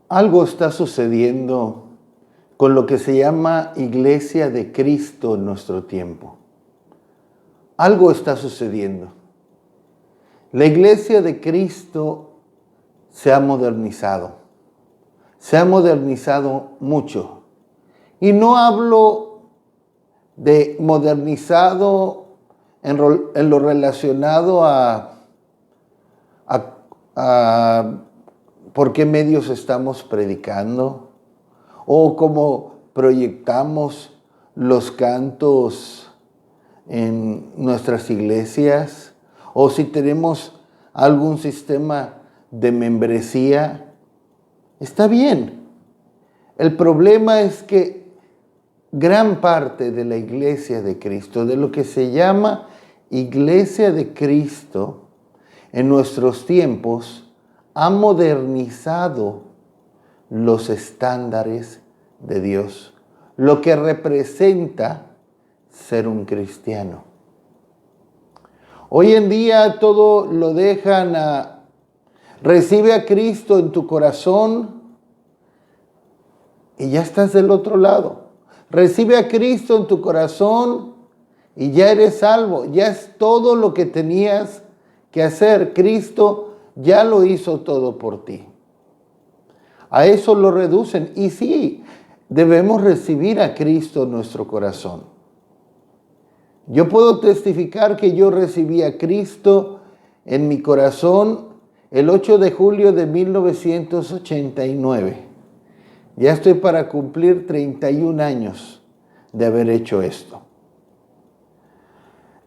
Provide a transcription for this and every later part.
Algo está sucediendo con lo que se llama Iglesia de Cristo en nuestro tiempo. Algo está sucediendo. La Iglesia de Cristo se ha modernizado. Se ha modernizado mucho. Y no hablo de modernizado en lo relacionado a por qué medios estamos predicando o cómo proyectamos los cantos en nuestras iglesias o si tenemos algún sistema de membresía. Está bien. El problema es que gran parte de la Iglesia de Cristo, de lo que se llama Iglesia de Cristo en nuestros tiempos, ha modernizado los estándares de Dios, lo que representa ser un cristiano. Hoy en día todo lo dejan a recibe a Cristo en tu corazón y ya estás del otro lado. Recibe a Cristo en tu corazón y ya eres salvo. Ya es todo lo que tenías que hacer. Cristo ya lo hizo todo por ti. A eso lo reducen. Y sí, debemos recibir a Cristo en nuestro corazón. Yo puedo testificar que yo recibí a Cristo en mi corazón el 8 de julio de 1989. Ya estoy para cumplir 31 años de haber hecho esto.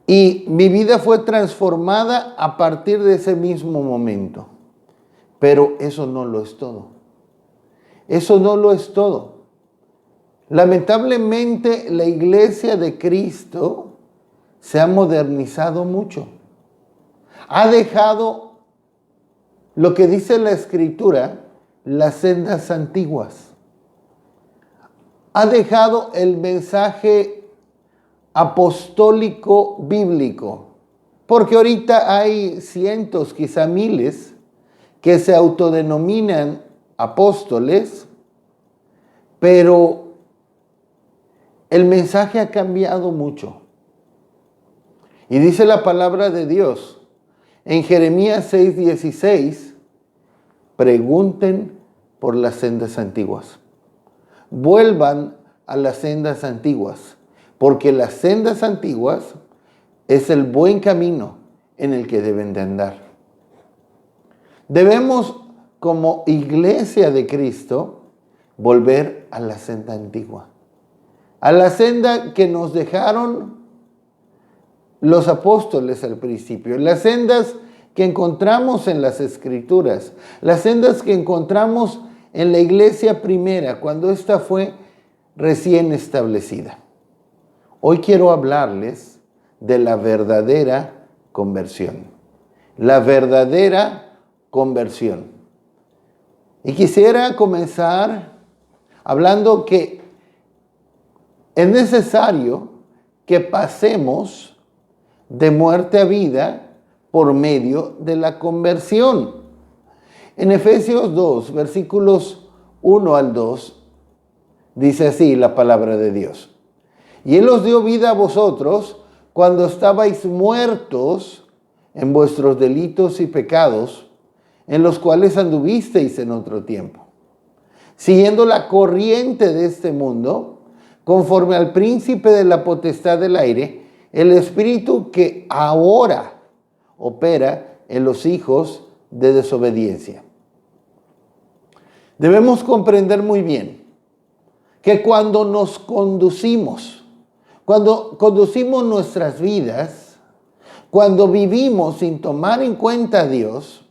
Y mi vida fue transformada a partir de ese mismo momento. Pero eso no lo es todo. Eso no lo es todo. Lamentablemente, la Iglesia de Cristo se ha modernizado mucho. Ha dejado lo que dice la Escritura, las sendas antiguas. Ha dejado el mensaje apostólico bíblico, porque ahorita hay cientos, quizá miles, que se autodenominan apóstoles, pero el mensaje ha cambiado mucho. Y dice la palabra de Dios en Jeremías 6:16, pregunten por las sendas antiguas. Vuelvan a las sendas antiguas, porque las sendas antiguas es el buen camino en el que deben de andar. Debemos, como Iglesia de Cristo, volver a la senda antigua, a la senda que nos dejaron los apóstoles al principio, las sendas que encontramos en las Escrituras, las sendas que encontramos en la iglesia primera, cuando ésta fue recién establecida. Hoy quiero hablarles de la verdadera conversión. La verdadera conversión. Y quisiera comenzar hablando que es necesario que pasemos de muerte a vida por medio de la conversión. En Efesios 2, versículos 1 al 2, dice así la palabra de Dios. Y Él os dio vida a vosotros cuando estabais muertos en vuestros delitos y pecados, en los cuales anduvisteis en otro tiempo, siguiendo la corriente de este mundo, conforme al príncipe de la potestad del aire, el espíritu que ahora opera en los hijos de desobediencia. Debemos comprender muy bien que cuando nos conducimos, cuando conducimos nuestras vidas, cuando vivimos sin tomar en cuenta a Dios,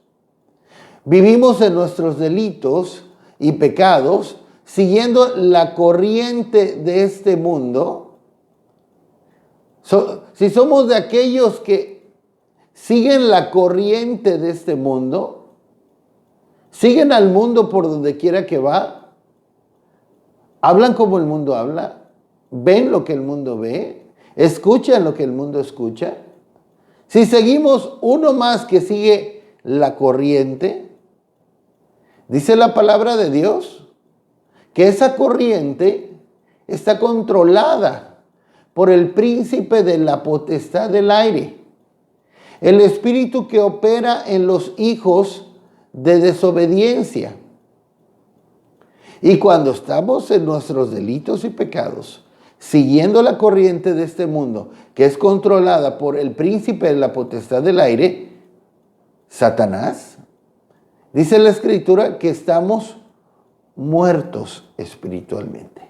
vivimos en nuestros delitos y pecados, siguiendo la corriente de este mundo. Si somos de aquellos que siguen la corriente de este mundo, siguen al mundo por donde quiera que va, hablan como el mundo habla, ven lo que el mundo ve, escuchan lo que el mundo escucha. Si seguimos uno más que sigue la corriente, Dice la palabra de Dios que esa corriente está controlada por el príncipe de la potestad del aire, el espíritu que opera en los hijos de desobediencia. Y cuando estamos en nuestros delitos y pecados, siguiendo la corriente de este mundo, que es controlada por el príncipe de la potestad del aire, Satanás, dice la Escritura que estamos muertos espiritualmente.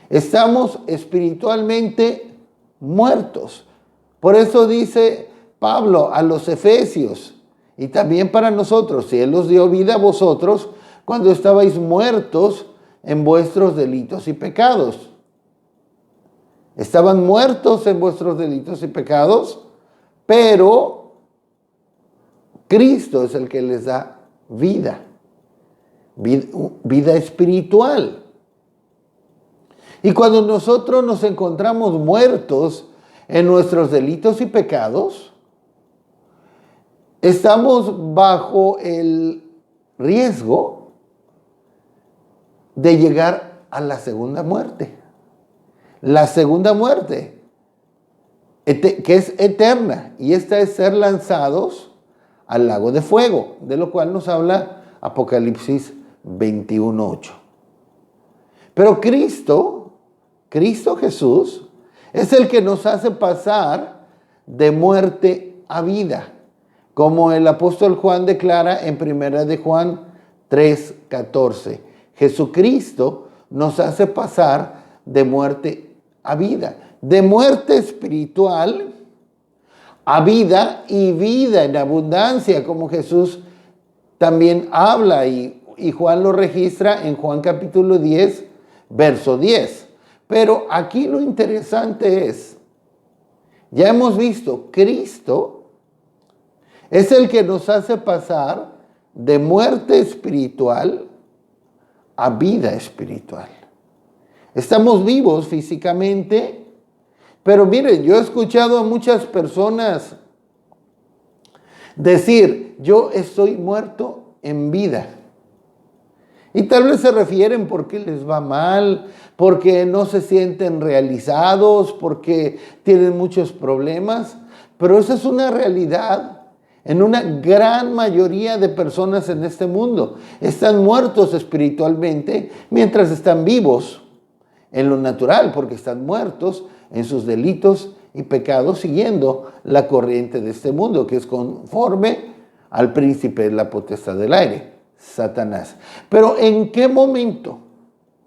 Estamos espiritualmente muertos. Por eso dice Pablo a los Efesios, y también para nosotros, si Él os dio vida a vosotros cuando estabais muertos en vuestros delitos y pecados. Estaban muertos en vuestros delitos y pecados, pero Cristo es el que les da vida espiritual. Y cuando nosotros nos encontramos muertos en nuestros delitos y pecados, estamos bajo el riesgo de llegar a la segunda muerte. La segunda muerte, que es eterna, y esta es ser lanzados al lago de fuego, de lo cual nos habla Apocalipsis 21:8. Pero Cristo Jesús, es el que nos hace pasar de muerte a vida, como el apóstol Juan declara en 1 de Juan 3:14. Jesucristo nos hace pasar de muerte a vida, de muerte espiritual a vida y vida en abundancia, como Jesús también habla y Juan lo registra en Juan capítulo 10, verso 10. Pero aquí lo interesante es, ya hemos visto, Cristo es el que nos hace pasar de muerte espiritual a vida espiritual. Estamos vivos físicamente, pero miren, yo he escuchado a muchas personas decir, yo estoy muerto en vida. Y tal vez se refieren porque les va mal, porque no se sienten realizados, porque tienen muchos problemas. Pero esa es una realidad en una gran mayoría de personas en este mundo. Están muertos espiritualmente mientras están vivos en lo natural, porque están muertos en sus delitos y pecados siguiendo la corriente de este mundo, que es conforme al príncipe de la potestad del aire, Satanás. Pero ¿en qué momento?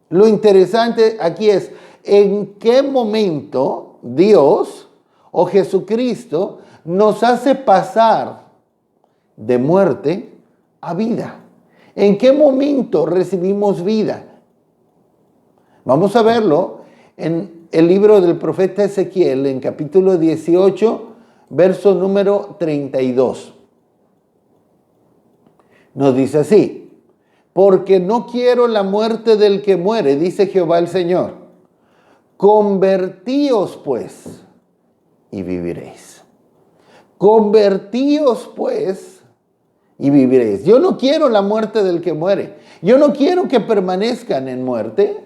Lo interesante aquí es, ¿en qué momento Dios o Jesucristo nos hace pasar de muerte a vida? ¿En qué momento recibimos vida? Vamos a verlo en el libro del profeta Ezequiel, en capítulo 18, verso número 32. Nos dice así: porque no quiero la muerte del que muere, dice Jehová el Señor. Convertíos pues y viviréis. Convertíos pues y viviréis. Yo no quiero la muerte del que muere. Yo no quiero que permanezcan en muerte.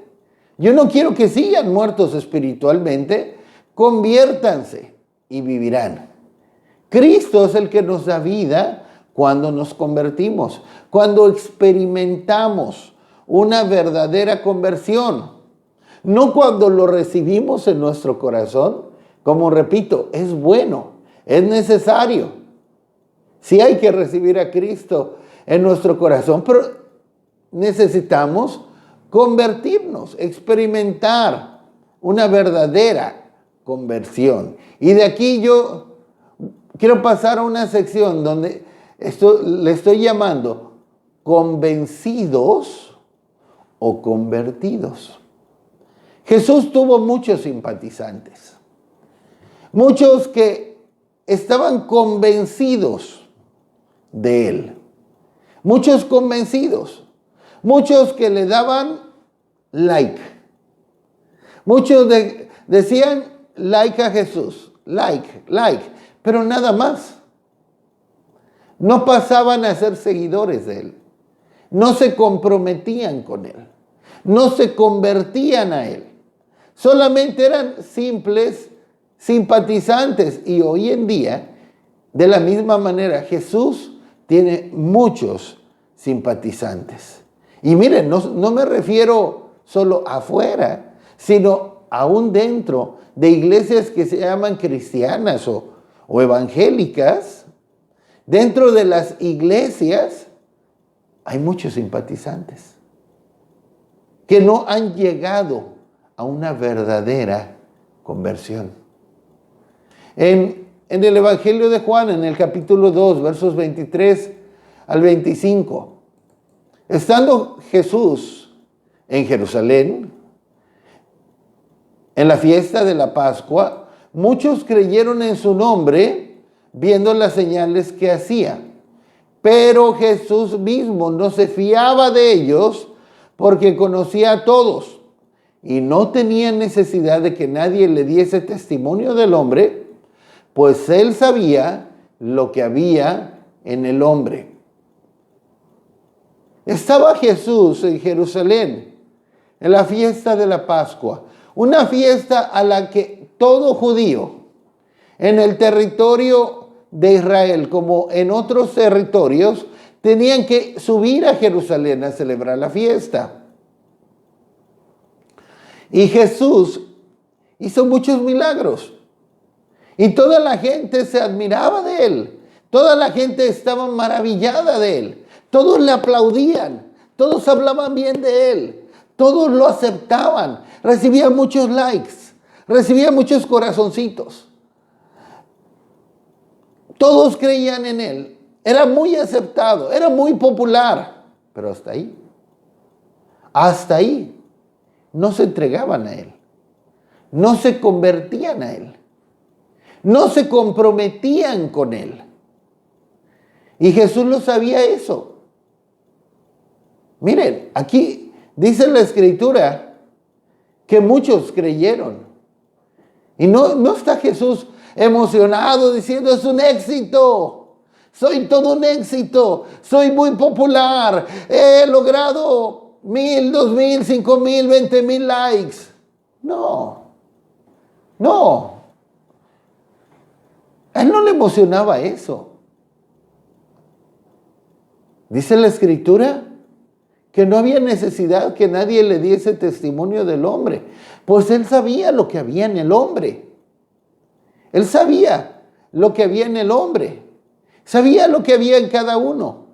Yo no quiero que sigan muertos espiritualmente. Conviértanse y vivirán. Cristo es el que nos da vida cuando nos convertimos, cuando experimentamos una verdadera conversión. No cuando lo recibimos en nuestro corazón. Como repito, es bueno, es necesario. Sí hay que recibir a Cristo en nuestro corazón, pero necesitamos convertirnos, experimentar una verdadera conversión. Y de aquí yo quiero pasar a una sección donde le estoy llamando convencidos o convertidos. Jesús tuvo muchos simpatizantes, muchos que estaban convencidos de él, muchos convencidos, muchos que le daban like, muchos decían like a Jesús, like, pero nada más. No pasaban a ser seguidores de él. no se comprometían con Él, no se convertían a Él. Solamente eran simples simpatizantes. Y hoy en día, de la misma manera, Jesús tiene muchos simpatizantes. Y miren, no me refiero solo afuera, sino aún dentro de iglesias que se llaman cristianas o evangélicas. Dentro de las iglesias hay muchos simpatizantes que no han llegado a una verdadera conversión. En el Evangelio de Juan, en el capítulo 2, versos 23 al 25, estando Jesús en Jerusalén, en la fiesta de la Pascua, muchos creyeron en su nombre, viendo las señales que hacía. Pero Jesús mismo no se fiaba de ellos, porque conocía a todos y no tenía necesidad de que nadie le diese testimonio del hombre, pues él sabía lo que había en el hombre. Estaba Jesús en Jerusalén, en la fiesta de la Pascua, una fiesta a la que todo judío en el territorio de Israel, como en otros territorios, tenían que subir a Jerusalén a celebrar la fiesta. Y Jesús hizo muchos milagros. Y toda la gente se admiraba de él. Toda la gente estaba maravillada de él. Todos le aplaudían. Todos hablaban bien de él. Todos lo aceptaban. Recibía muchos likes. Recibía muchos corazoncitos. Todos creían en él. Era muy aceptado. Era muy popular. Pero hasta ahí. Hasta ahí. No se entregaban a él. No se convertían a él. No se comprometían con él. Y Jesús lo sabía eso. Miren, aquí dice la Escritura que muchos creyeron. Y no está Jesús emocionado diciendo: es un éxito. Soy todo un éxito. Soy muy popular. He logrado 1,000, 2,000, 5,000, 20,000 likes. No. A él no le emocionaba eso. Dice la Escritura que no había necesidad que nadie le diese testimonio del hombre, pues él sabía lo que había en el hombre. Él sabía lo que había en el hombre. Sabía lo que había en cada uno.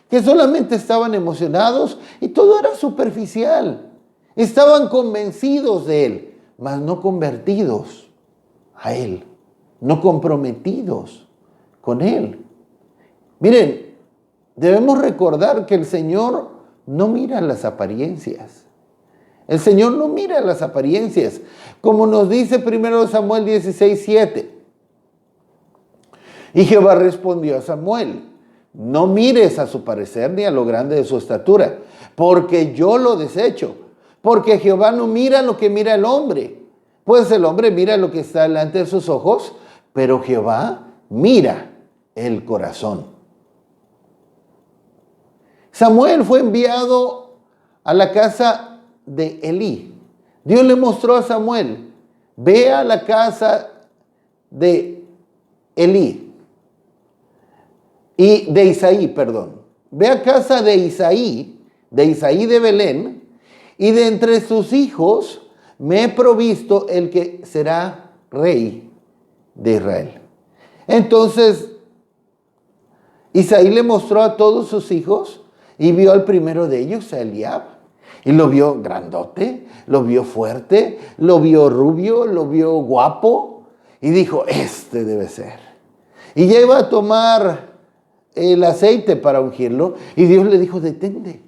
Que solamente estaban emocionados y todo era superficial. Estaban convencidos de él, mas no convertidos a él. No comprometidos con él. Miren, debemos recordar que el Señor no mira las apariencias. El Señor no mira las apariencias. Como nos dice 1 Samuel 16:7. Y Jehová respondió a Samuel: no mires a su parecer ni a lo grande de su estatura, porque yo lo desecho. Porque Jehová no mira lo que mira el hombre, pues el hombre mira lo que está delante de sus ojos, pero Jehová mira el corazón. Samuel fue enviado a la casa de Elí. Dios le mostró a Samuel: ve a la casa de Elí. Y de Isaí, perdón. Ve a casa de Isaí de Belén, y de entre sus hijos me he provisto el que será rey de Israel. Entonces, Isaí le mostró a todos sus hijos y vio al primero de ellos, a Eliab, y lo vio grandote, lo vio fuerte, lo vio rubio, lo vio guapo, y dijo: este debe ser. Y ya iba a tomar el aceite para ungirlo, y Dios le dijo: detente.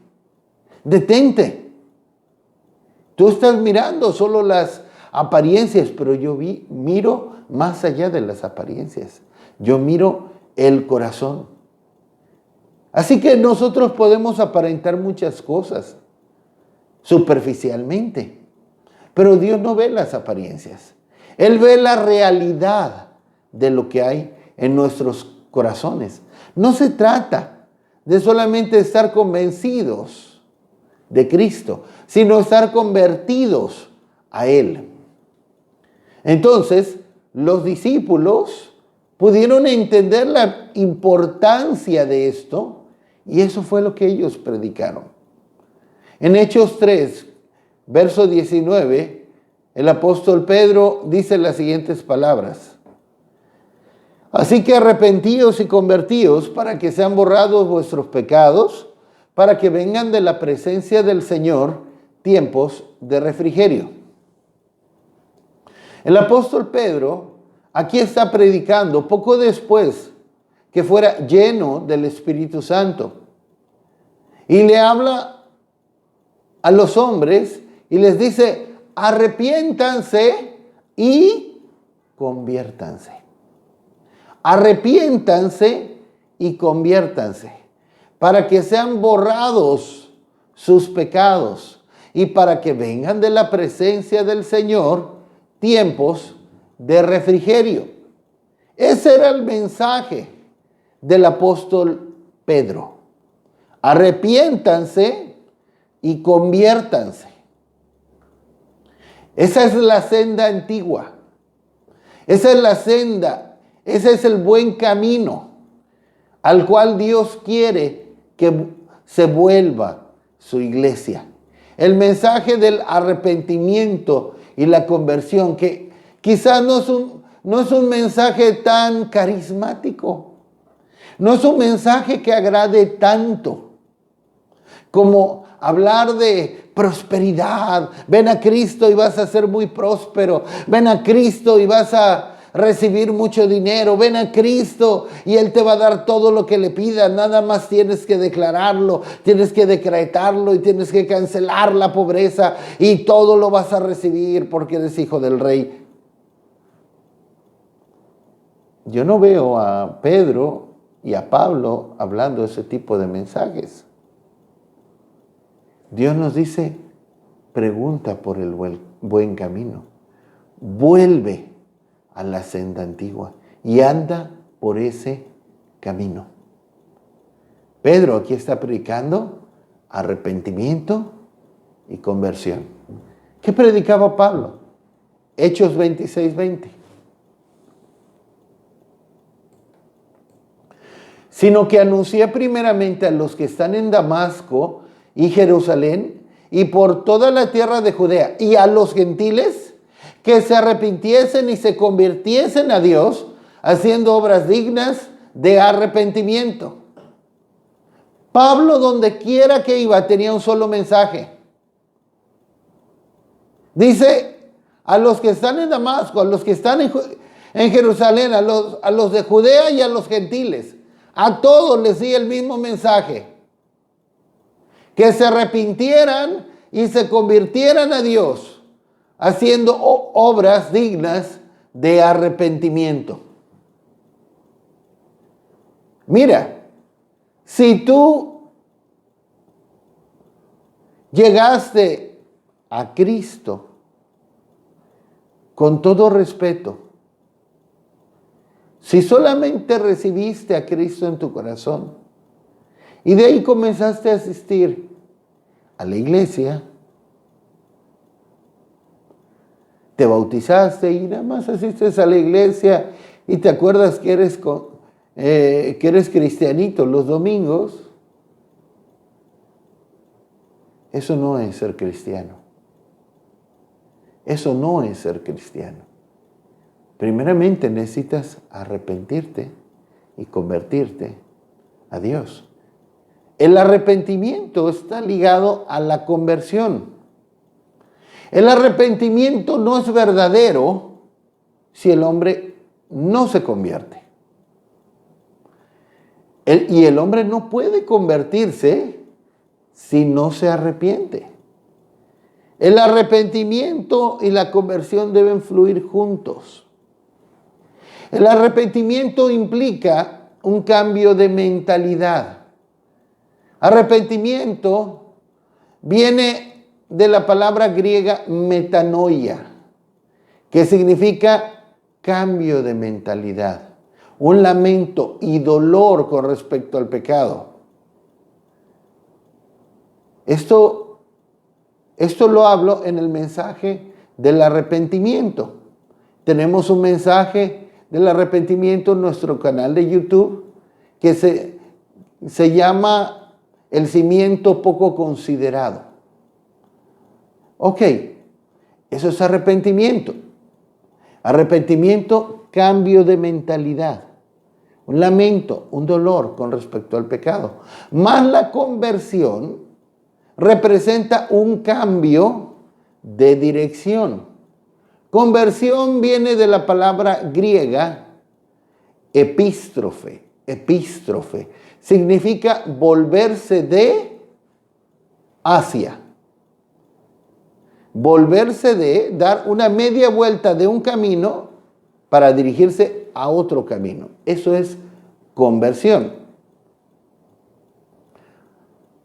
Tú estás mirando solo las apariencias, pero yo miro más allá de las apariencias. Yo miro el corazón. Así que nosotros podemos aparentar muchas cosas superficialmente, pero Dios no ve las apariencias. Él ve la realidad de lo que hay en nuestros corazones. No se trata de solamente estar convencidos de Cristo, sino estar convertidos a Él. Entonces, los discípulos pudieron entender la importancia de esto y eso fue lo que ellos predicaron. En Hechos 3, verso 19, el apóstol Pedro dice las siguientes palabras: así que arrepentíos y convertíos para que sean borrados vuestros pecados, para que vengan de la presencia del Señor tiempos de refrigerio. El apóstol Pedro aquí está predicando poco después que fuera lleno del Espíritu Santo. Y le habla a los hombres y les dice: arrepiéntanse y conviértanse. Arrepiéntanse y conviértanse para que sean borrados sus pecados y para que vengan de la presencia del Señor tiempos de refrigerio. Ese era el mensaje del apóstol Pedro. Arrepiéntanse y conviértanse. Esa es la senda antigua. Esa es la senda, ese es el buen camino al cual Dios quiere que se vuelva su iglesia. El mensaje del arrepentimiento y la conversión, que quizás no es un mensaje tan carismático, no es un mensaje que agrade tanto como hablar de prosperidad. Ven a Cristo y vas a ser muy próspero. Ven a Cristo y vas a recibir mucho dinero. Ven a Cristo y Él te va a dar todo lo que le pidas. Nada más tienes que declararlo, tienes que decretarlo y tienes que cancelar la pobreza y todo lo vas a recibir porque eres hijo del Rey. Yo no veo a Pedro y a Pablo hablando ese tipo de mensajes. Dios nos dice: pregunta por el buen camino. Vuelve a la senda antigua y anda por ese camino. Pedro aquí está predicando arrepentimiento y conversión. ¿Qué predicaba Pablo? Hechos 26:20. Sino que anuncié primeramente a los que están en Damasco y Jerusalén y por toda la tierra de Judea y a los gentiles que se arrepintiesen y se convirtiesen a Dios, haciendo obras dignas de arrepentimiento. Pablo, donde quiera que iba, tenía un solo mensaje. Dice: a los que están en Damasco, a los que están en Jerusalén, a los de Judea y a los gentiles, a todos les di el mismo mensaje: que se arrepintieran y se convirtieran a Dios, haciendo obras dignas de arrepentimiento. Mira, si tú llegaste a Cristo, con todo respeto, si solamente recibiste a Cristo en tu corazón y de ahí comenzaste a asistir a la iglesia, te bautizaste y nada más asistes a la iglesia y te acuerdas que eres cristianito los domingos, eso no es ser cristiano. Eso no es ser cristiano. Primeramente necesitas arrepentirte y convertirte a Dios. El arrepentimiento está ligado a la conversión. El arrepentimiento no es verdadero si el hombre no se convierte. Y el hombre no puede convertirse si no se arrepiente. El arrepentimiento y la conversión deben fluir juntos. El arrepentimiento implica un cambio de mentalidad. Arrepentimiento viene de la palabra griega metanoia, que significa cambio de mentalidad, un lamento y dolor con respecto al pecado. Esto lo hablo en el mensaje del arrepentimiento. Tenemos un mensaje del arrepentimiento en nuestro canal de YouTube que se llama El cimiento poco considerado. Ok, eso es arrepentimiento. Arrepentimiento, cambio de mentalidad. Un lamento, un dolor con respecto al pecado. Más la conversión representa un cambio de dirección. Conversión viene de la palabra griega epístrofe. Epístrofe significa volverse de hacia. Volverse de, dar una media vuelta de un camino para dirigirse a otro camino. Eso es conversión.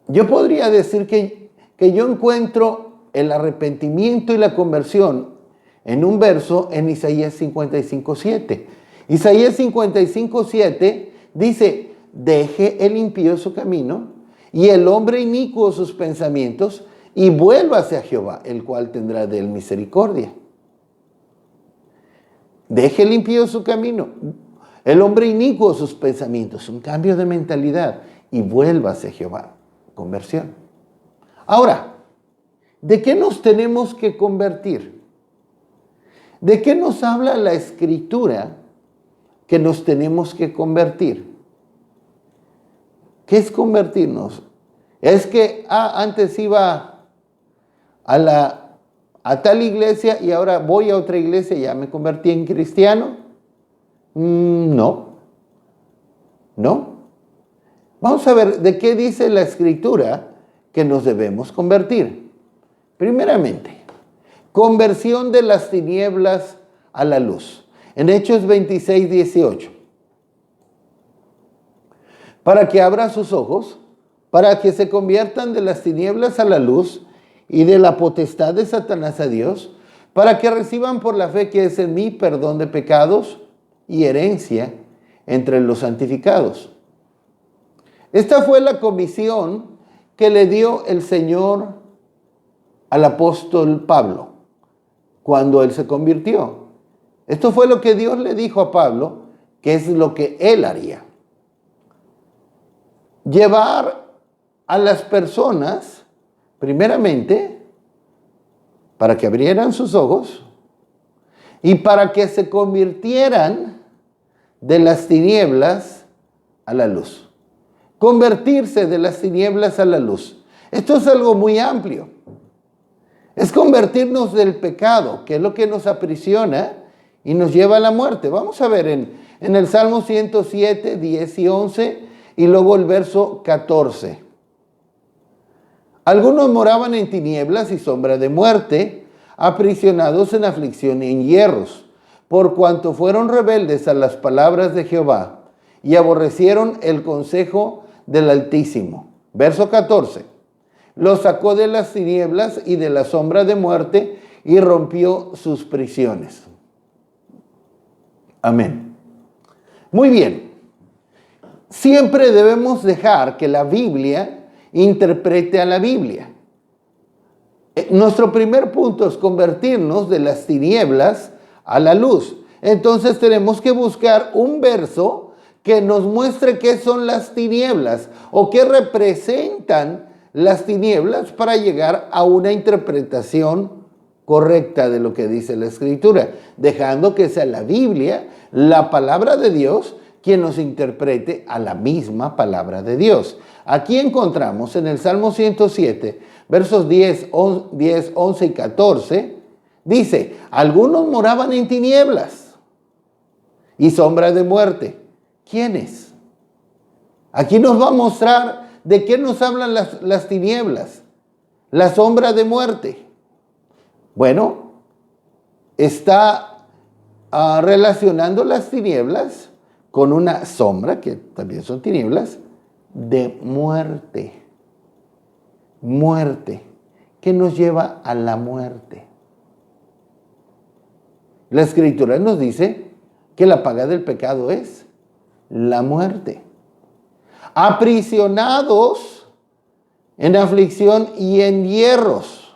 Yo podría decir que yo encuentro el arrepentimiento y la conversión en un verso en Isaías 55:7. Isaías 55:7 dice: deje el impío su camino y el hombre inicuo sus pensamientos y vuélvase a Jehová, el cual tendrá de él misericordia. Deje el impío su camino, el hombre inicuo sus pensamientos, un cambio de mentalidad, y vuélvase a Jehová. Conversión. Ahora, ¿de qué nos tenemos que convertir? ¿De qué nos habla la Escritura que nos tenemos que convertir? ¿Qué es convertirnos? Es que antes iba a tal iglesia y ahora voy a otra iglesia y ya me convertí en cristiano. No. Vamos a ver de qué dice la Escritura que nos debemos convertir. Primeramente, conversión de las tinieblas a la luz. En Hechos 26:18. Para que abra sus ojos, para que se conviertan de las tinieblas a la luz y de la potestad de Satanás a Dios, para que reciban por la fe que es en mí perdón de pecados y herencia entre los santificados. Esta fue la comisión que le dio el Señor al apóstol Pablo cuando él se convirtió. Esto fue lo que Dios le dijo a Pablo, que es lo que él haría. Llevar a las personas, primeramente, para que abrieran sus ojos y para que se convirtieran de las tinieblas a la luz. Convertirse de las tinieblas a la luz. Esto es algo muy amplio. Es convertirnos del pecado, que es lo que nos aprisiona y nos lleva a la muerte. Vamos a ver en el Salmo 107, 10 y 11 y luego el verso 14. Algunos moraban en tinieblas y sombra de muerte, aprisionados en aflicción y en hierros, por cuanto fueron rebeldes a las palabras de Jehová y aborrecieron el consejo del Altísimo. Verso 14. Los sacó de las tinieblas y de la sombra de muerte y rompió sus prisiones. Amén. Muy bien. Siempre debemos dejar que la Biblia interprete a la Biblia. Nuestro primer punto es convertirnos de las tinieblas a la luz. Entonces tenemos que buscar un verso que nos muestre qué son las tinieblas o qué representan las tinieblas para llegar a una interpretación correcta de lo que dice la Escritura, dejando que sea la Biblia, la palabra de Dios, quien nos interprete a la misma palabra de Dios. Aquí encontramos en el Salmo 107, versos 10, 11 y 14, dice: algunos moraban en tinieblas y sombra de muerte. ¿Quiénes? Aquí nos va a mostrar de qué nos hablan las tinieblas, la sombra de muerte. Bueno, está relacionando las tinieblas con una sombra, que también son tinieblas, de muerte. Muerte, que nos lleva a la muerte. La Escritura nos dice que la paga del pecado es la muerte. Aprisionados en aflicción y en hierros,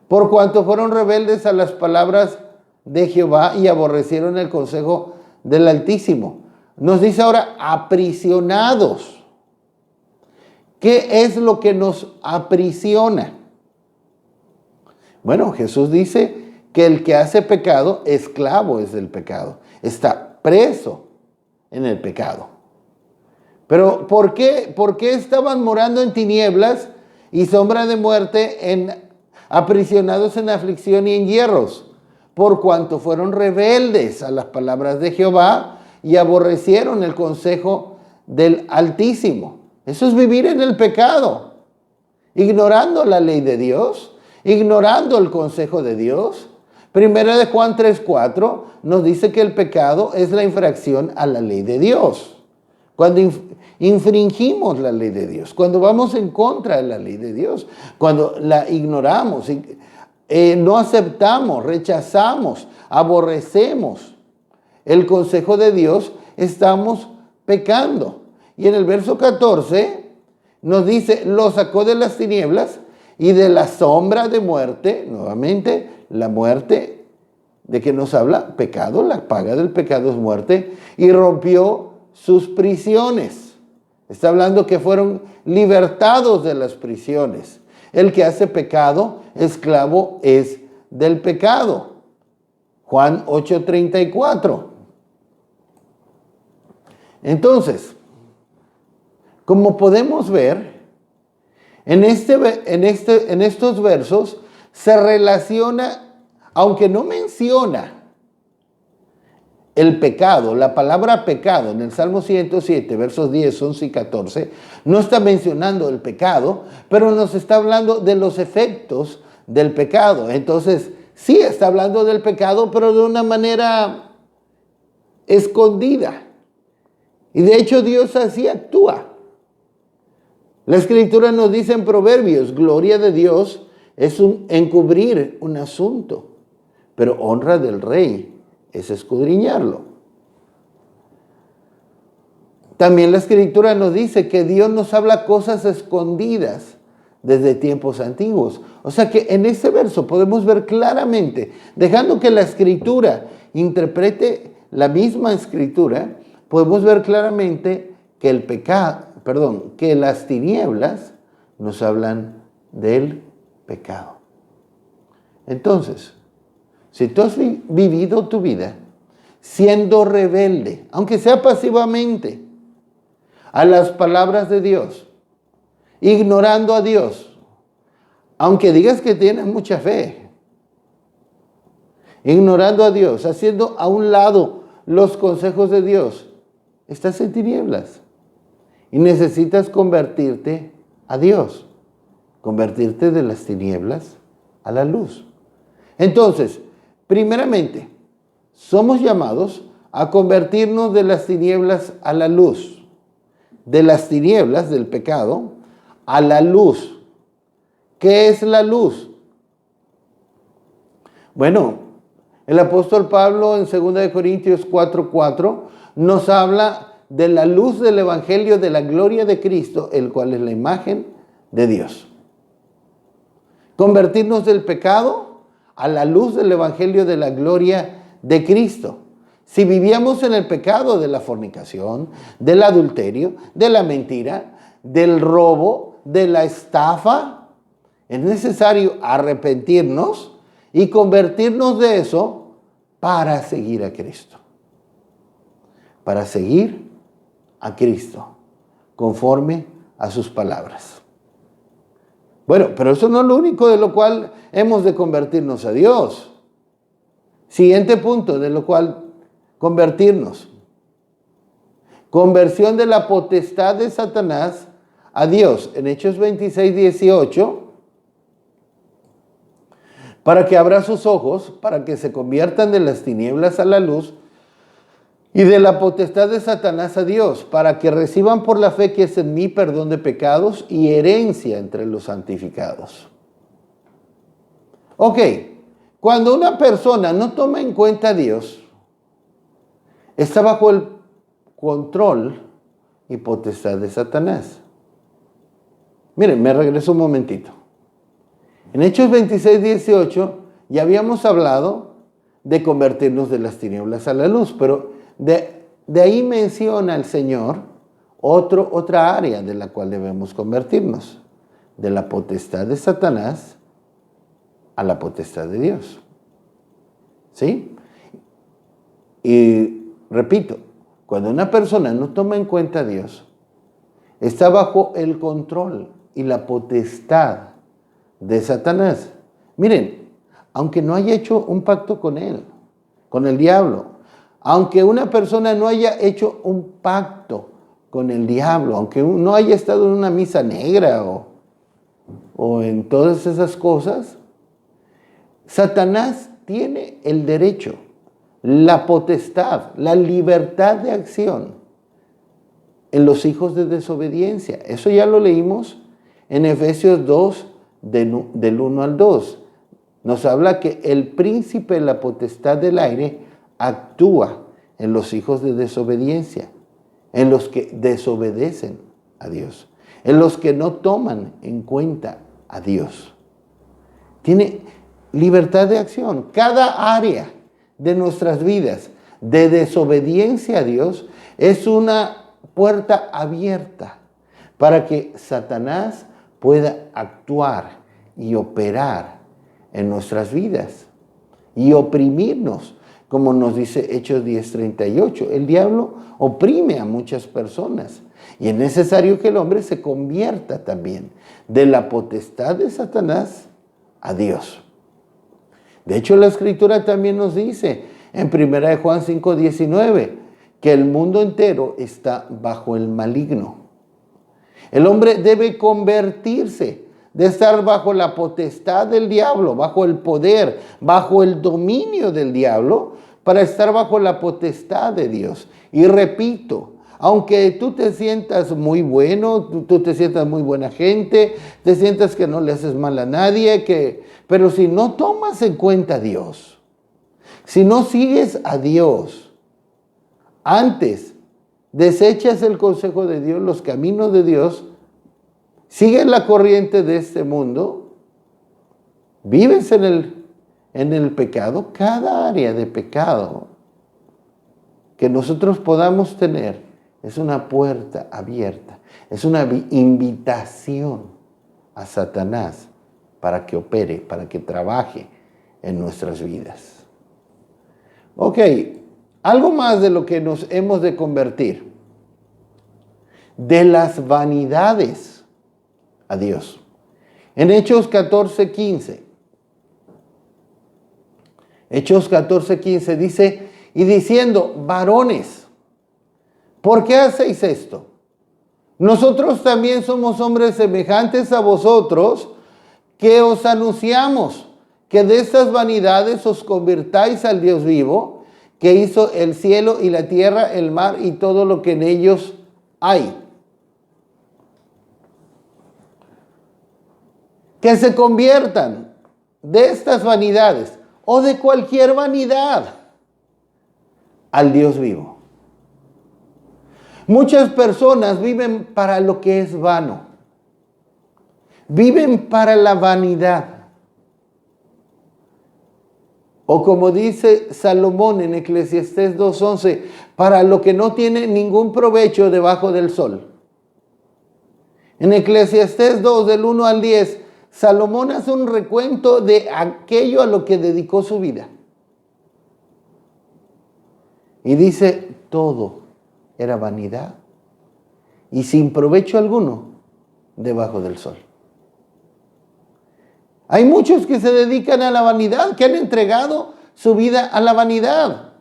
por cuanto fueron rebeldes a las palabras de Jehová y aborrecieron el consejo del Altísimo. Nos dice ahora aprisionados. ¿Qué es lo que nos aprisiona? Bueno, Jesús dice que el que hace pecado, esclavo es del pecado. Está preso en el pecado. Pero ¿por qué estaban morando en tinieblas y sombra de muerte, aprisionados en aflicción y en hierros? Por cuanto fueron rebeldes a las palabras de Jehová y aborrecieron el consejo del Altísimo. Eso es vivir en el pecado, ignorando la ley de Dios, ignorando el consejo de Dios. Primera de Juan 3:4 nos dice que el pecado es la infracción a la ley de Dios. Cuando infringimos la ley de Dios, cuando vamos en contra de la ley de Dios, cuando la ignoramos, no aceptamos, rechazamos, aborrecemos el consejo de Dios, estamos pecando. Y en el verso 14 nos dice, lo sacó de las tinieblas y de la sombra de muerte, nuevamente la muerte de que nos habla, pecado, la paga del pecado es muerte, y rompió sus prisiones. Está hablando que fueron libertados de las prisiones. El que hace pecado, esclavo es del pecado. Juan 8:34. Entonces, como podemos ver, en estos versos se relaciona, aunque no menciona el pecado, la palabra pecado en el Salmo 107, versos 10, 11 y 14, no está mencionando el pecado, pero nos está hablando de los efectos del pecado. Entonces, sí está hablando del pecado, pero de una manera escondida. Y de hecho Dios así actúa. La Escritura nos dice en Proverbios, gloria de Dios es encubrir un asunto, pero honra del rey es escudriñarlo. También la Escritura nos dice que Dios nos habla cosas escondidas desde tiempos antiguos. O sea que en este verso podemos ver claramente, dejando que la Escritura interprete la misma Escritura, podemos ver claramente que que las tinieblas nos hablan del pecado. Entonces, si tú has vivido tu vida siendo rebelde, aunque sea pasivamente, a las palabras de Dios, ignorando a Dios, aunque digas que tienes mucha fe, ignorando a Dios, haciendo a un lado los consejos de Dios, estás en tinieblas y necesitas convertirte a Dios, convertirte de las tinieblas a la luz. Entonces, primeramente, somos llamados a convertirnos de las tinieblas a la luz, de las tinieblas del pecado a la luz. ¿Qué es la luz? Bueno, el apóstol Pablo en 2 Corintios 4:4 nos habla de la luz del evangelio de la gloria de Cristo, el cual es la imagen de Dios. Convertirnos del pecado a la luz del evangelio de la gloria de Cristo. Si vivíamos en el pecado de la fornicación, del adulterio, de la mentira, del robo, de la estafa, es necesario arrepentirnos y convertirnos de eso para seguir a Cristo. Para seguir a Cristo, conforme a sus palabras. Bueno, pero eso no es lo único de lo cual hemos de convertirnos a Dios. Siguiente punto de lo cual convertirnos. Conversión de la potestad de Satanás a Dios. En Hechos 26:18, para que abra sus ojos, para que se conviertan de las tinieblas a la luz, y de la potestad de Satanás a Dios, para que reciban por la fe que es en mí perdón de pecados y herencia entre los santificados. Ok, cuando una persona no toma en cuenta a Dios, está bajo el control y potestad de Satanás. Miren, me regreso un momentito. En Hechos 26, 18, ya habíamos hablado de convertirnos de las tinieblas a la luz, pero de ahí menciona el Señor otra área de la cual debemos convertirnos, de la potestad de Satanás a la potestad de Dios. ¿Sí? Y repito, cuando una persona no toma en cuenta a Dios, está bajo el control y la potestad de Satanás. Miren, aunque no haya hecho un pacto con él, con el diablo, aunque una persona no haya hecho un pacto con el diablo, aunque no haya estado en una misa negra o en todas esas cosas, Satanás tiene el derecho, la potestad, la libertad de acción en los hijos de desobediencia. Eso ya lo leímos en Efesios 2, del 1 al 2. Nos habla que el príncipe de la potestad del aire actúa en los hijos de desobediencia, en los que desobedecen a Dios, en los que no toman en cuenta a Dios. Tiene libertad de acción. Cada área de nuestras vidas de desobediencia a Dios es una puerta abierta para que Satanás pueda actuar y operar en nuestras vidas y oprimirnos, como nos dice Hechos 10:38. El diablo oprime a muchas personas y es necesario que el hombre se convierta también de la potestad de Satanás a Dios. De hecho, la Escritura también nos dice en 1 Juan 5:19 que el mundo entero está bajo el maligno. El hombre debe convertirse de estar bajo la potestad del diablo, bajo el poder, bajo el dominio del diablo, para estar bajo la potestad de Dios. Y repito, aunque tú te sientas muy bueno, tú te sientas muy buena gente, te sientas que no le haces mal a nadie, pero si no tomas en cuenta a Dios, si no sigues a Dios, antes desechas el consejo de Dios, los caminos de Dios, sigues la corriente de este mundo, vives en el pecado. Cada área de pecado que nosotros podamos tener es una puerta abierta, es una invitación a Satanás para que opere, para que trabaje en nuestras vidas. Ok, algo más de lo que nos hemos de convertir, de las vanidades a Dios. En Hechos 14:15, Hechos 14:15 dice, y diciendo, varones, ¿por qué hacéis esto? Nosotros también somos hombres semejantes a vosotros, que os anunciamos que de estas vanidades os convirtáis al Dios vivo, que hizo el cielo y la tierra, el mar y todo lo que en ellos hay. Que se conviertan de estas vanidades o de cualquier vanidad al Dios vivo. Muchas personas viven para lo que es vano. Viven para la vanidad. O como dice Salomón en Eclesiastés 2:11, para lo que no tiene ningún provecho debajo del sol. En Eclesiastés 2, del 1 al 10, Salomón hace un recuento de aquello a lo que dedicó su vida. Y dice, todo era vanidad y sin provecho alguno debajo del sol. Hay muchos que se dedican a la vanidad, que han entregado su vida a la vanidad.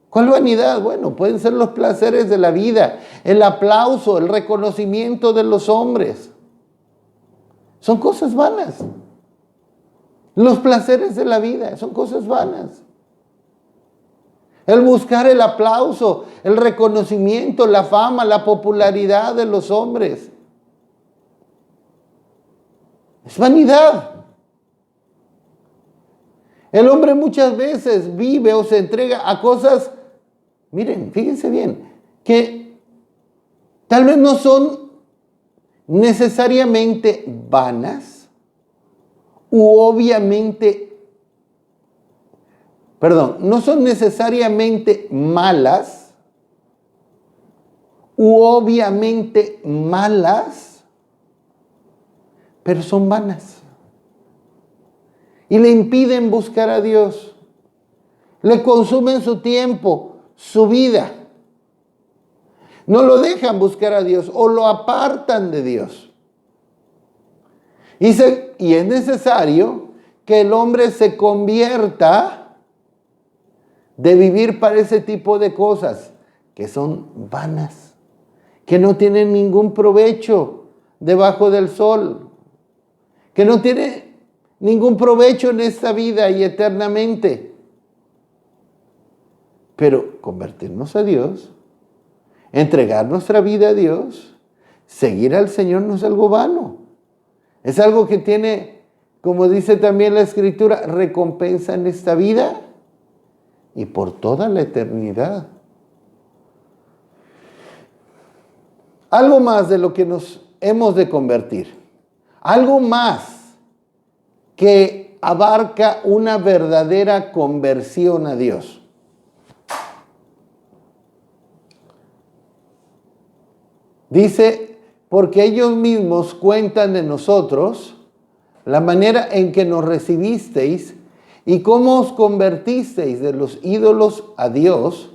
¿Cuál vanidad? Bueno, pueden ser los placeres de la vida, el aplauso, el reconocimiento de los hombres. Son cosas vanas. Los placeres de la vida son cosas vanas. El buscar el aplauso, el reconocimiento, la fama, la popularidad de los hombres. Es vanidad. El hombre muchas veces vive o se entrega a cosas, miren, fíjense bien, que tal vez no son necesariamente vanas no son necesariamente malas u obviamente malas, pero son vanas. Y le impiden buscar a Dios. Le consumen su tiempo, su vida. No lo dejan buscar a Dios o lo apartan de Dios. Y es necesario que el hombre se convierta de vivir para ese tipo de cosas que son vanas, que no tienen ningún provecho debajo del sol, que no tienen ningún provecho en esta vida y eternamente. Pero convertirnos a Dios, entregar nuestra vida a Dios, seguir al Señor no es algo vano. Es algo que tiene, como dice también la Escritura, recompensa en esta vida y por toda la eternidad. Algo más de lo que nos hemos de convertir. Algo más que abarca una verdadera conversión a Dios. Dice, porque ellos mismos cuentan de nosotros la manera en que nos recibisteis y cómo os convertisteis de los ídolos a Dios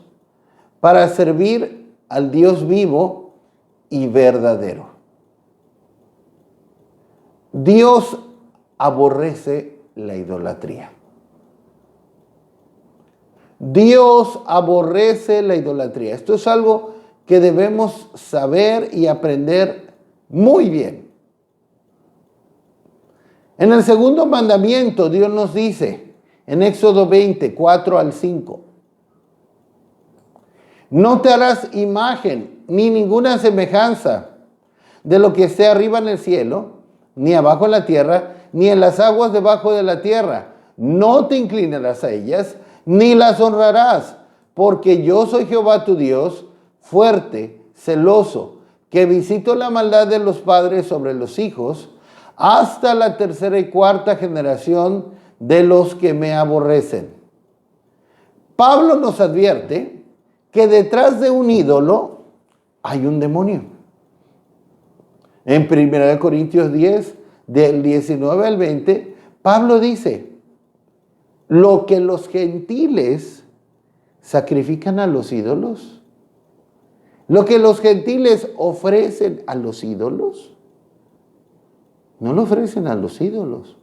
para servir al Dios vivo y verdadero. Dios aborrece la idolatría. Dios aborrece la idolatría. Esto es algo que debemos saber y aprender muy bien. En el segundo mandamiento, Dios nos dice, en Éxodo 20, 4 al 5, no te harás imagen ni ninguna semejanza de lo que esté arriba en el cielo, ni abajo en la tierra, ni en las aguas debajo de la tierra. No te inclinarás a ellas, ni las honrarás, porque yo soy Jehová tu Dios, fuerte, celoso, que visito la maldad de los padres sobre los hijos, hasta la tercera y cuarta generación de los que me aborrecen. Pablo nos advierte que detrás de un ídolo hay un demonio. En 1 Corintios 10, del 19 al 20, Pablo dice, lo que los gentiles sacrifican a los ídolos, lo que los gentiles ofrecen a los ídolos, no lo ofrecen a los ídolos,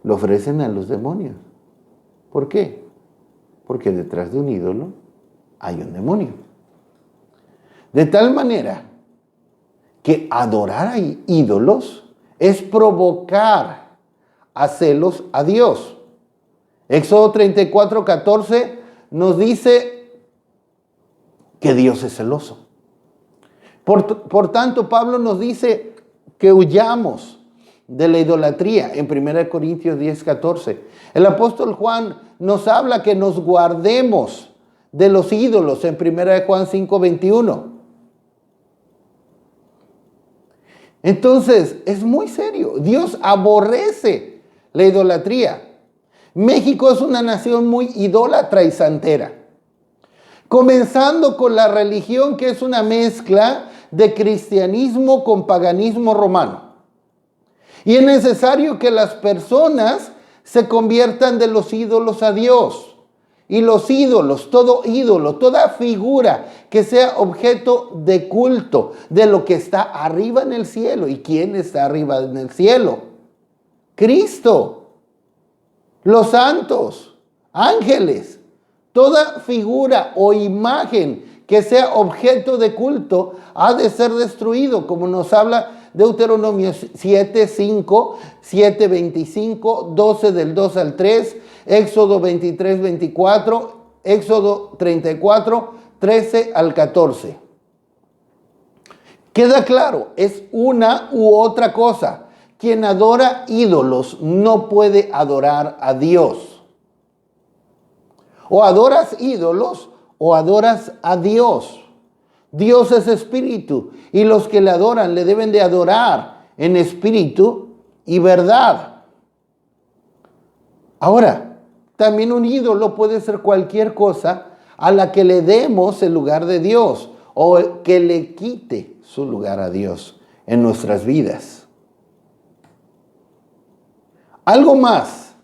lo ofrecen a los demonios. ¿Por qué? Porque detrás de un ídolo hay un demonio. De tal manera que adorar a ídolos es provocar a celos a Dios. Éxodo 34, 14 nos dice que Dios es celoso. Por tanto, Pablo nos dice que huyamos de la idolatría en 1 Corintios 10, 14. El apóstol Juan nos habla que nos guardemos de los ídolos en 1 Juan 5, 21. Entonces, es muy serio. Dios aborrece la idolatría. México es una nación muy idólatra y santera. Comenzando con la religión que es una mezcla de cristianismo con paganismo romano. Y es necesario que las personas se conviertan de los ídolos a Dios. Y los ídolos, todo ídolo, toda figura que sea objeto de culto de lo que está arriba en el cielo. ¿Y quién está arriba en el cielo? Cristo, los santos, ángeles. Toda figura o imagen que sea objeto de culto ha de ser destruido, como nos habla Deuteronomio 7, 5, 7, 25, 12 del 2 al 3, Éxodo 23, 24, Éxodo 34, 13 al 14. Queda claro, es una u otra cosa. Quien adora ídolos no puede adorar a Dios. O adoras ídolos o adoras a Dios. Dios es espíritu y los que le adoran le deben de adorar en espíritu y verdad. Ahora, también un ídolo puede ser cualquier cosa a la que le demos el lugar de Dios o que le quite su lugar a Dios en nuestras vidas. Algo más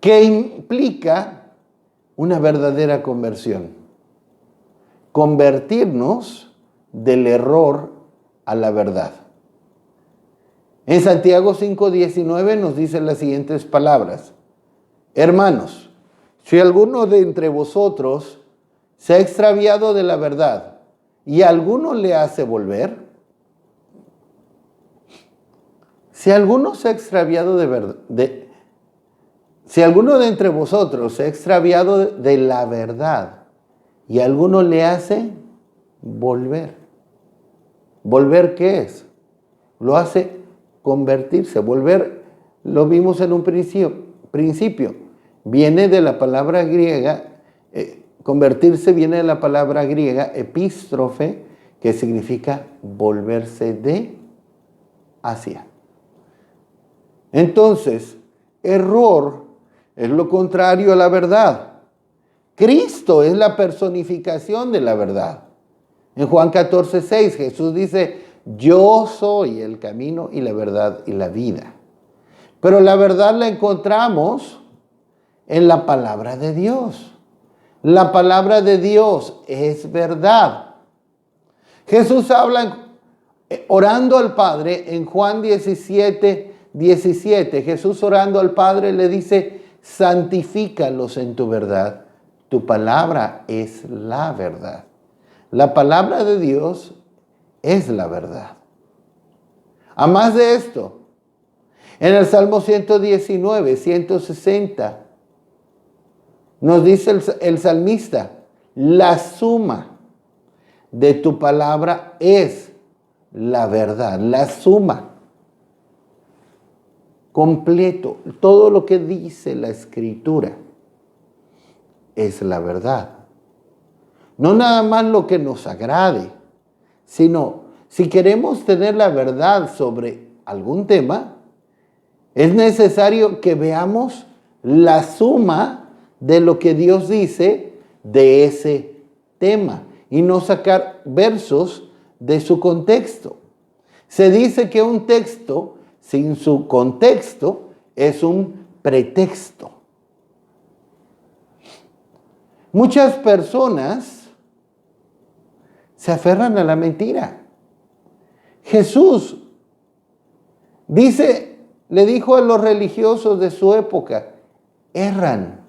que implica una verdadera conversión. Convertirnos del error a la verdad. En Santiago 5:19 nos dicen las siguientes palabras. Hermanos, si alguno de entre vosotros se ha extraviado de la verdad y alguno le hace volver, si alguno se ha extraviado si alguno de entre vosotros se ha extraviado de la verdad y alguno le hace volver. ¿Volver qué es? Lo hace convertirse. Volver, lo vimos en un principio. Viene de la palabra griega, convertirse viene de la palabra griega epístrofe, que significa volverse de hacia. Entonces, error es lo contrario a la verdad. Cristo es la personificación de la verdad. En Juan 14:6 Jesús dice, yo soy el camino y la verdad y la vida. Pero la verdad la encontramos en la palabra de Dios. La palabra de Dios es verdad. Jesús habla orando al Padre en Juan 17:17. Jesús orando al Padre le dice, santifícalos en tu verdad. Tu palabra es la verdad. La palabra de Dios es la verdad. A más de esto, en el Salmo 119, 160, nos dice el salmista, la suma de tu palabra es la verdad. La suma, completo, todo lo que dice la Escritura es la verdad. No nada más lo que nos agrade, sino si queremos tener la verdad sobre algún tema, es necesario que veamos la suma de lo que Dios dice de ese tema y no sacar versos de su contexto. Se dice que un texto sin su contexto es un pretexto. Muchas personas se aferran a la mentira. Jesús le dijo a los religiosos de su época, erran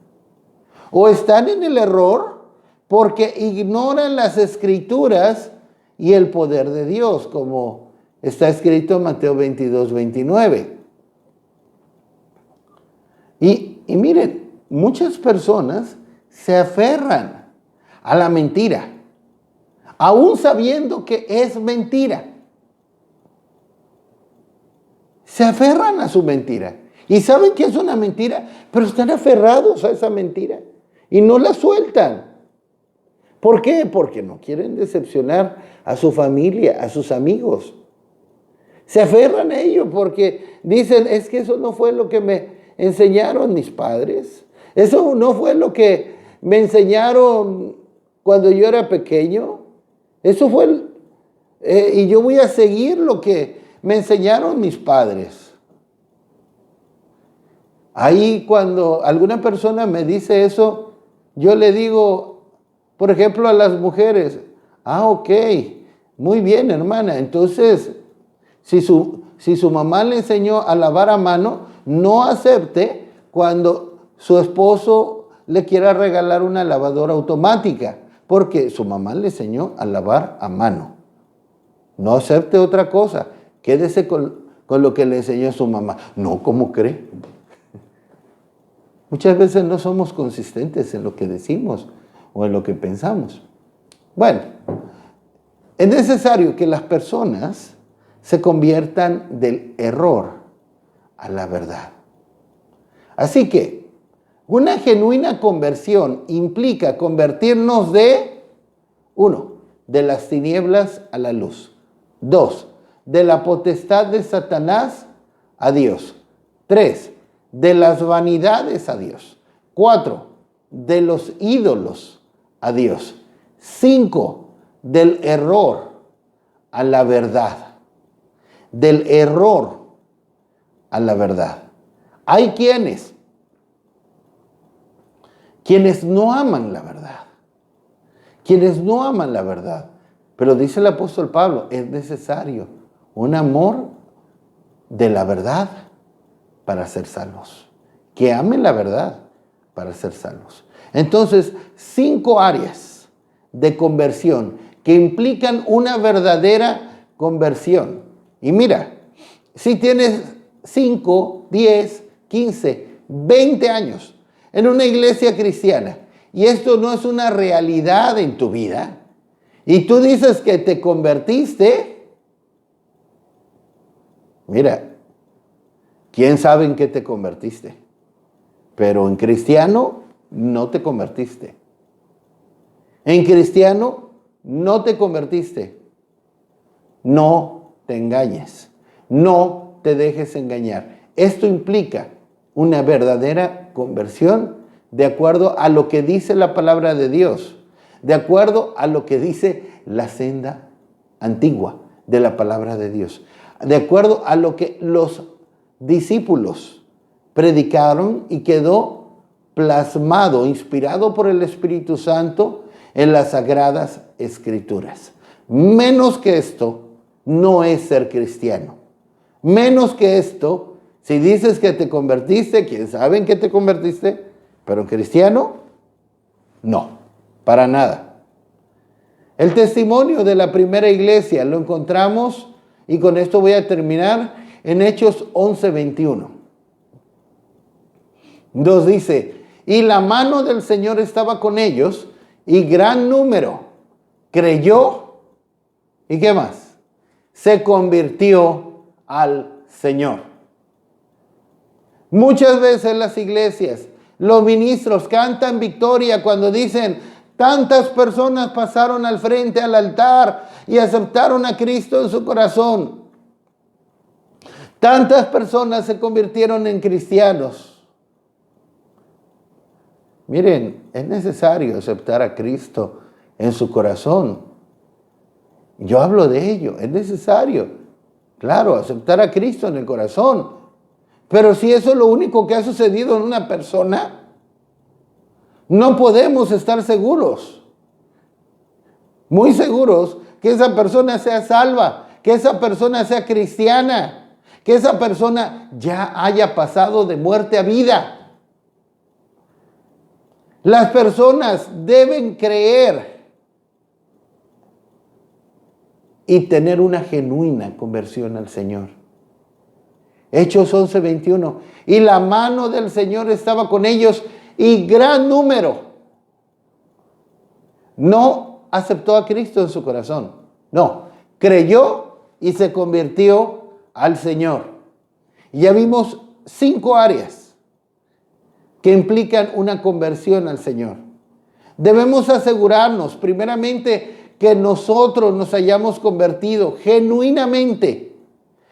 o están en el error porque ignoran las Escrituras y el poder de Dios, como está escrito en Mateo 22:29. Y miren, muchas personas se aferran a la mentira, aún sabiendo que es mentira. Se aferran a su mentira y saben que es una mentira, pero están aferrados a esa mentira y no la sueltan. ¿Por qué? Porque no quieren decepcionar a su familia, a sus amigos. Se aferran a ello porque dicen, es que eso no fue lo que me enseñaron mis padres. Eso no fue lo que me enseñaron cuando yo era pequeño. Eso fue, y yo voy a seguir lo que me enseñaron mis padres. Ahí cuando alguna persona me dice eso, yo le digo, por ejemplo, a las mujeres, ok, muy bien, hermana. Entonces, si su mamá le enseñó a lavar a mano, no acepte cuando su esposo le quiera regalar una lavadora automática, porque su mamá le enseñó a lavar a mano. No acepte otra cosa. Quédese con lo que le enseñó su mamá. No, ¿cómo cree? Muchas veces no somos consistentes en lo que decimos o en lo que pensamos. Bueno, es necesario que las personas se conviertan del error a la verdad. Así que una genuina conversión implica convertirnos de las tinieblas a la luz. 2, de la potestad de Satanás a Dios. 3, de las vanidades a Dios. 4, de los ídolos a Dios. 5, del error a la verdad. Del error a la verdad. Hay quienes no aman la verdad. Quienes no aman la verdad. Pero dice el apóstol Pablo, es necesario un amor de la verdad para ser salvos. Que amen la verdad para ser salvos. Entonces, 5 áreas de conversión que implican una verdadera conversión. Y mira, si tienes 5, 10, 15, 20 años en una iglesia cristiana y esto no es una realidad en tu vida, y tú dices que te convertiste, mira, ¿quién sabe en qué te convertiste? Pero en cristiano no te convertiste. En cristiano no te convertiste. No te engañes. No te dejes engañar. Esto implica una verdadera conversión de acuerdo a lo que dice la palabra de Dios, de acuerdo a lo que dice la senda antigua de la palabra de Dios, de acuerdo a lo que los discípulos predicaron y quedó plasmado, inspirado por el Espíritu Santo en las Sagradas Escrituras. Menos que esto no es ser cristiano. Menos que esto, si dices que te convertiste, quién sabe en qué te convertiste, pero en cristiano, no, para nada. El testimonio de la primera iglesia lo encontramos, y con esto voy a terminar, en Hechos 11:21. Nos dice, y la mano del Señor estaba con ellos, y gran número creyó, ¿y qué más? Se convirtió al Señor. Muchas veces las iglesias, los ministros cantan victoria cuando dicen, tantas personas pasaron al frente al altar y aceptaron a Cristo en su corazón. Tantas personas se convirtieron en cristianos. Miren, es necesario aceptar a Cristo en su corazón. Yo hablo de ello, es necesario, claro, aceptar a Cristo en el corazón. Pero si eso es lo único que ha sucedido en una persona, no podemos estar seguros, muy seguros, que esa persona sea salva, que esa persona sea cristiana, que esa persona ya haya pasado de muerte a vida. Las personas deben creer y tener una genuina conversión al Señor. Hechos 11:21. Y la mano del Señor estaba con ellos y gran número. No aceptó a Cristo en su corazón. No, creyó y se convirtió al Señor. Y ya vimos 5 áreas que implican una conversión al Señor. Debemos asegurarnos, primeramente, que nosotros nos hayamos convertido genuinamente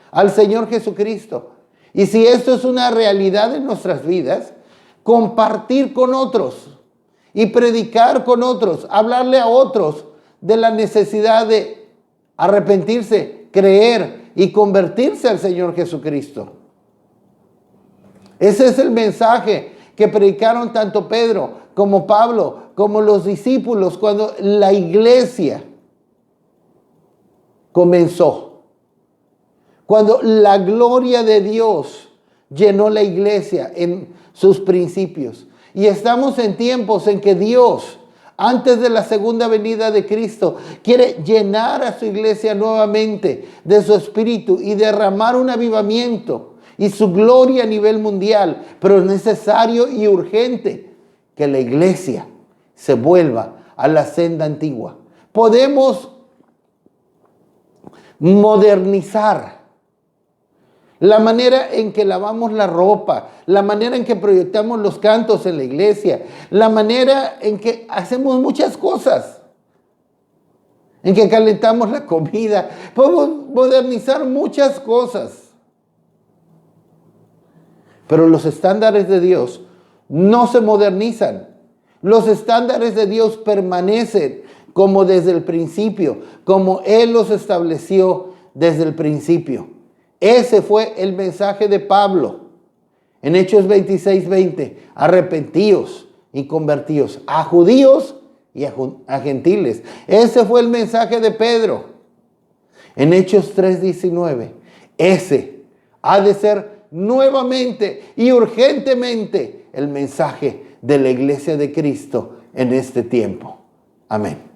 al Señor Jesucristo. Y si esto es una realidad en nuestras vidas, compartir con otros y predicar con otros, hablarle a otros de la necesidad de arrepentirse, creer y convertirse al Señor Jesucristo. Ese es el mensaje que predicaron tanto Pedro como Pablo, como los discípulos cuando la iglesia comenzó. Cuando la gloria de Dios llenó la iglesia en sus principios. Y estamos en tiempos en que Dios, antes de la segunda venida de Cristo, quiere llenar a su iglesia nuevamente de su espíritu y derramar un avivamiento y su gloria a nivel mundial. Pero es necesario y urgente que la iglesia se vuelva a la senda antigua. Podemos modernizar la manera en que lavamos la ropa, la manera en que proyectamos los cantos en la iglesia, la manera en que hacemos muchas cosas. en que calentamos la comida. Podemos modernizar muchas cosas. Pero los estándares de Dios no se modernizan. Los estándares de Dios permanecen como desde el principio, como Él los estableció desde el principio. Ese fue el mensaje de Pablo. En Hechos 26:20, arrepentíos y convertíos a judíos y a gentiles. Ese fue el mensaje de Pedro. En Hechos 3:19, ese ha de ser nuevamente y urgentemente el mensaje de la iglesia de Cristo en este tiempo. Amén.